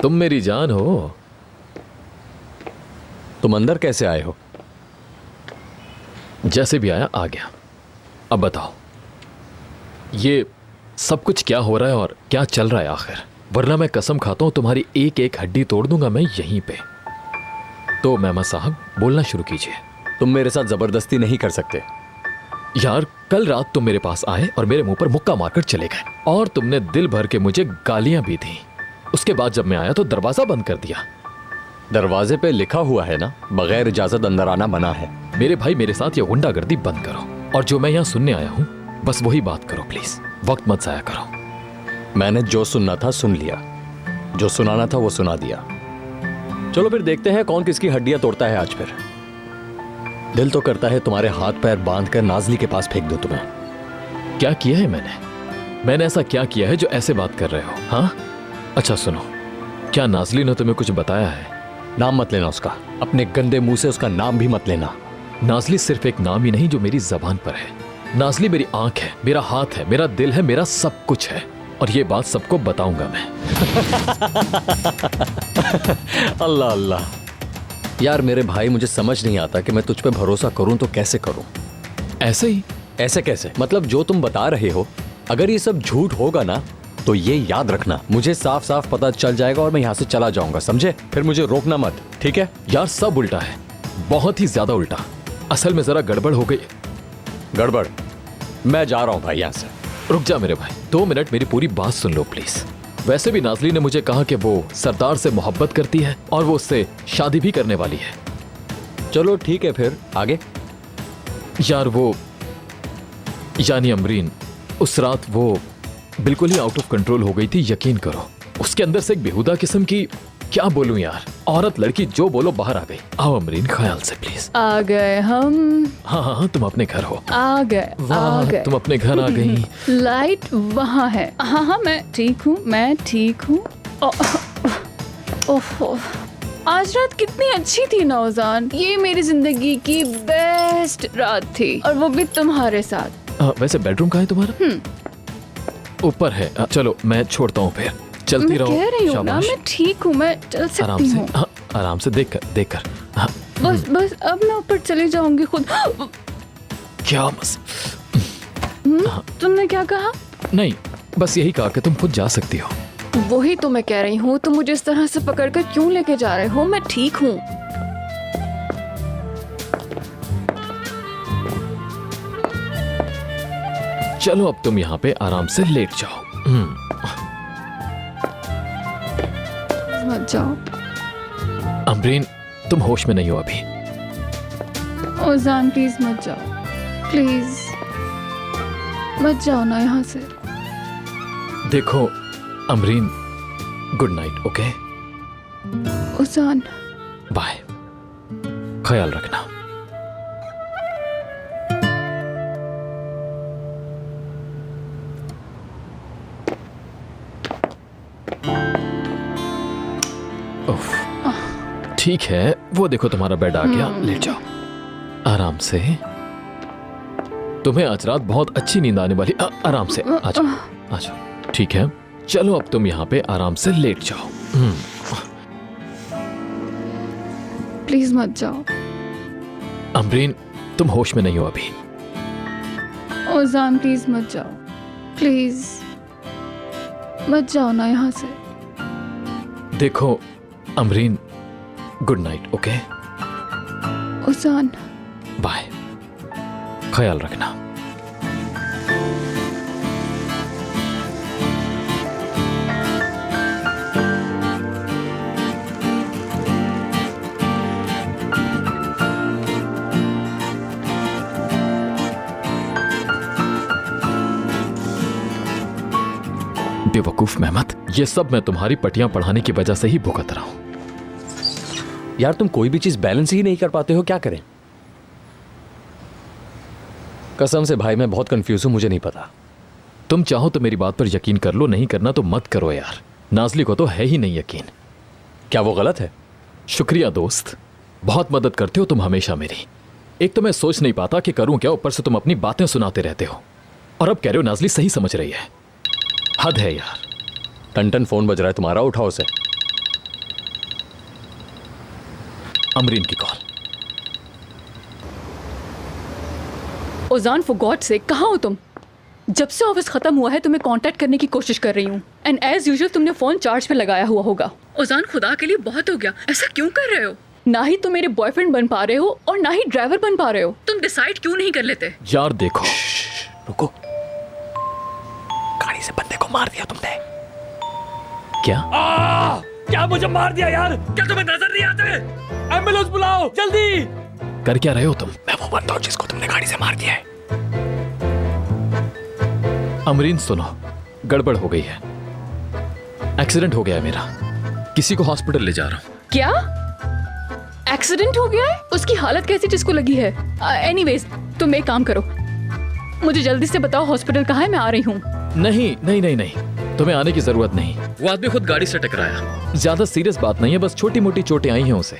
तुम मेरी जान हो। तुम अंदर कैसे आए हो? जैसे भी आया आ गया। अब बताओ ये सब कुछ क्या हो रहा है और क्या चल रहा है आखिर, वरना मैं कसम खाता हूं तुम्हारी एक एक हड्डी तोड़ दूंगा मैं यहीं पे। तो मेहमान साहब बोलना शुरू कीजिए। तुम मेरे साथ जबरदस्ती नहीं कर सकते। यार कल रात तुम मेरे पास आए और मेरे मुंह पर मुक्का मारकर चले गए और तुमने दिल भर के मुझे गालियां भी दी। उसके बाद जब मैं आया तो दरवाजा बंद कर दिया। दरवाजे पे लिखा हुआ है ना, बगैर इजाजत अंदर आना मना है। मेरे भाई मेरे साथ ये गुंडागर्दी बंद करो और जो मैं यहाँ सुनने आया हूँ बस वही बात करो प्लीज, वक्त मत जाया करो। मैंने जो सुनना था सुन लिया, जो सुनाना था वो सुना दिया। चलो फिर देखते हैं कौन किसकी हड्डियां तोड़ता है आज फिर। दिल तो करता है तुम्हारे हाथ पैर बांध कर नाजली के पास फेंक दूं तुम्हें। क्या किया है मैंने ऐसा क्या किया है जो ऐसे बात कर रहे हो? हाँ अच्छा सुनो, क्या नाजली ने तुम्हें कुछ बताया है? नाम मत लेना उसका, अपने गंदे मुंह से उसका नाम भी मत लेना। नाजली सिर्फ एक नाम ही नहीं जो मेरी जबान पर है। नाजली मेरी आंख है, मेरा हाथ है, मेरा दिल है, मेरा सब कुछ है और ये बात सबको बताऊंगा मैं। अल्लाह अल्लाह। यार मेरे भाई, मुझे समझ नहीं आता कि मैं तुझ पे भरोसा करूं तो कैसे करूं। ऐसे ही? ऐसे कैसे? मतलब जो तुम बता रहे हो अगर ये सब झूठ होगा ना तो ये याद रखना, मुझे साफ साफ पता चल जाएगा और मैं यहाँ से चला जाऊंगा, समझे? फिर मुझे रोकना मत, ठीक है? यार सब उल्टा है, बहुत ही ज्यादा उल्टा। असल में जरा गड़बड़ हो गई। गड़बड़? मैं जा रहा हूँ भाई यहाँ से। रुक जा मेरे भाई, 2 मिनट मेरी पूरी बात सुन लो प्लीज। वैसे भी नाजली ने मुझे कहा कि वो सरदार से मोहब्बत करती है और वो उससे शादी भी करने वाली है। चलो ठीक है, फिर आगे? यार वो यानी अमरीन, उस रात वो बिल्कुल ही आउट ऑफ कंट्रोल हो गई थी, यकीन करो। उसके अंदर से एक बेहुदा किस्म की, क्या बोलूं यार, औरत लड़की जो बोलो बाहर आ गई। आओ अमरीन ख्याल से प्लीज। आ गए हम। हाँ हाँ तुम अपने घर हो। आ गए आ गए। तुम अपने घर आ गई। लाइट वहाँ है। हाँ हाँ मैं ठीक हूँ, मैं ठीक हूँ। ओहो, आज रात कितनी अच्छी थी नौजान। ये मेरी जिंदगी की बेस्ट रात थी और वो भी तुम्हारे साथ। वैसे बेडरूम कहाँ है तुम्हारा? ऊपर है। चलो मैं छोड़ता हूँ फिर, चलती रहो। कह रही हूँ ना मैं ठीक हूँ, मैं चल सकती हूँ। आराम से देख कर। बस अब मैं ऊपर चली जाऊंगी खुद। क्या बस? तुमने क्या कहा? नहीं बस यही कहा कि तुम खुद जा सकती हो। वही तो मैं कह रही हूँ, तुम मुझे इस तरह से पकड़कर क्यों लेके जा रहे हो? मैं ठीक हूँ। चलो अब तुम यहाँ पे आराम से लेट जाओ। मत जाओ। अमरीन तुम होश में नहीं हो अभी। ओजान प्लीज मत जाओ, प्लीज मत जाओ ना यहाँ से। देखो Amreen, good night. Okay Ozan bye, ख्याल रखना। ठीक है, वो देखो तुम्हारा बेड आ गया, लेट जाओ आराम से। तुम्हें आज रात बहुत अच्छी नींद आने वाली। आराम से आ जाओ। ठीक है चलो अब तुम यहाँ पे आराम से लेट जाओ। प्लीज मत जाओ। अमरीन तुम होश में नहीं हो अभी। ओजान प्लीज मत जाओ, प्लीज मत जाओ ना यहाँ से। देखो Amreen, good night. Okay Ozan bye, ख्याल रखना। बेवकूफ मेहमत, ये सब मैं तुम्हारी पटियां पढ़ाने की वजह से ही भुगत रहा हूं। यार तुम कोई भी चीज बैलेंस ही नहीं कर पाते हो, क्या करें? कसम से भाई मैं बहुत कंफ्यूज हूं, मुझे नहीं पता। तुम चाहो तो मेरी बात पर यकीन कर लो, नहीं करना तो मत करो यार। नाजली को तो है ही नहीं यकीन। क्या वो गलत है? शुक्रिया दोस्त, बहुत मदद करते हो तुम हमेशा मेरी। एक तो मैं सोच नहीं पाता कि करूं क्या, ऊपर से तुम अपनी बातें सुनाते रहते हो और अब कह रहे हो नाजली सही समझ रही है। हद है यार। टन फोन बज रहा है तुम्हारा, उठाओ उसे। अमरीन की कॉल। ओजान फॉर गॉड से कहाँ हो तुम? जब से ऑफिस खत्म हुआ है तुम्हें कांटेक्ट करने की कोशिश कर रही हूँ एंड एज यूजुअल तुमने फोन चार्ज पे लगाया हुआ होगा। ओजान खुदा के लिए बहुत हो गया, ऐसा क्यों कर रहे हो? ना ही तुम मेरे बॉयफ्रेंड बन पा रहे हो और ना ही ड्राइवर बन पा रहे हो। तुम डिसाइड क्यों नहीं कर लेते? यार देखो, रुको, गाड़ी से बंदे को मार दिया तुमने। क्या? क्या मुझे मार दिया यार? क्या तुम्हें नजर नहीं आते? एम्बुलेंस बुलाओ जल्दी। कर क्या रहे हो तुम? मैं वो बंदा हूं जिसको तुमने गाड़ी से मार दिया है। अमरीन सुनो, गड़बड़ हो गई है। एक्सीडेंट हो गया है मेरा, किसी को हॉस्पिटल ले जा रहा हूँ। क्या एक्सीडेंट हो गया है? उसकी हालत कैसी जिसको लगी है? एनीवेज तुम एक काम करो, मुझे जल्दी से बताओ हॉस्पिटल कहाँ है, मैं आ रही हूँ। नहीं नहीं नहीं नहीं, तुम्हें आने की जरूरत नहीं। वो आदमी खुद गाड़ी से टकराया, ज्यादा सीरियस बात नहीं है, बस छोटी मोटी चोटें आई हैं उसे।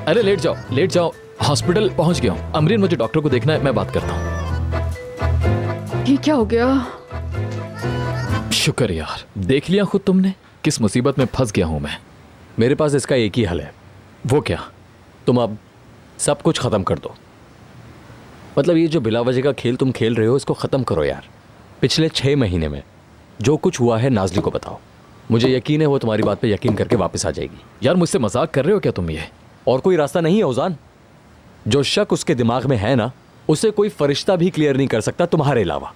अरे लेट जाओ लेट जाओ, हॉस्पिटल पहुंच गया हूँ। अमरीन मुझे डॉक्टर को देखना है, मैं बात करता हूँ। ये क्या हो गया? शुक्र यार, देख लिया खुद तुमने किस मुसीबत में फंस गया हूं मैं। मेरे पास इसका एक ही हल है। वो क्या? तुम अब सब कुछ खत्म कर दो। मतलब ये जो बिला वजह का खेल तुम खेल रहे हो इसको खत्म करो यार। पिछले 6 महीने में जो कुछ हुआ है नाज़ली को बताओ। मुझे यकीन है वो तुम्हारी बात पे यकीन करके वापस आ जाएगी। यार मुझसे मजाक कर रहे हो क्या तुम? ये और कोई रास्ता नहीं है ओजान। जो शक उसके दिमाग में है ना, उसे कोई फरिश्ता भी क्लियर नहीं कर सकता तुम्हारे अलावा।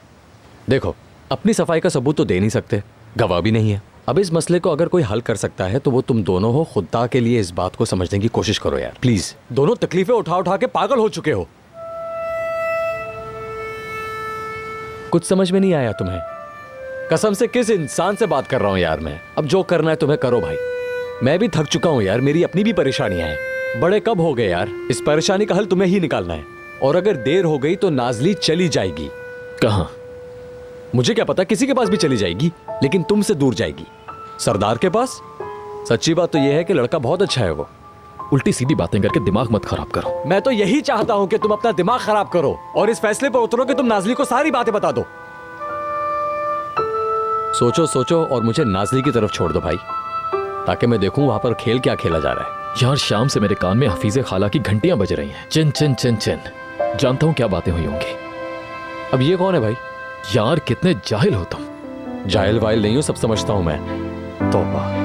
देखो, अपनी सफाई का सबूत तो दे नहीं सकते, गवाह भी नहीं है। अब इस मसले को अगर कोई हल कर सकता है तो वो तुम दोनों हो। खुदा के लिए इस बात को समझने की कोशिश करो यार प्लीज। दोनों तकलीफें उठा उठा के पागल हो चुके हो। कुछ समझ में नहीं आया तुम्हें? कसम से किस इंसान से बात कर रहा हूं यार मैं। अब जो करना है तुम्हें करो भाई, मैं भी थक चुका हूं यार। मेरी अपनी भी परेशानियां हैं। बड़े कब हो गए यार, इस परेशानी का हल तुम्हें ही निकालना है। और अगर देर हो गई तो नाज़ली चली जाएगी। कहाँ? मुझे क्या पता, किसी के पास भी चली जाएगी, लेकिन तुमसे दूर जाएगी। सरदार के पास। सच्ची बात तो यह है कि लड़का बहुत अच्छा है वो। उल्टी सीधी बातें करके दिमाग मत खराब करो। मैं तो यही चाहता हूं कि तुम अपना दिमाग खराब करो और इस फैसले पर उतरो कि तुम नाज़ली को सारी बातें बता दो। सोचो सोचो और मुझे नाज़ली की तरफ छोड़ दो भाई, ताकि मैं देखूं वहां पर खेल क्या खेला जा रहा है। यार शाम से मेरे कान में हफीज़े खाला की घंटियां बज रही हैं। चिन चिन चिन चिन। जानता हूं क्या बातें हुई होंगी। अब ये कौन है भाई? यार कितने जाहिल हो तुम। जाहिल वाहिल नहीं हो, सब समझता हूं मैं। तौबा।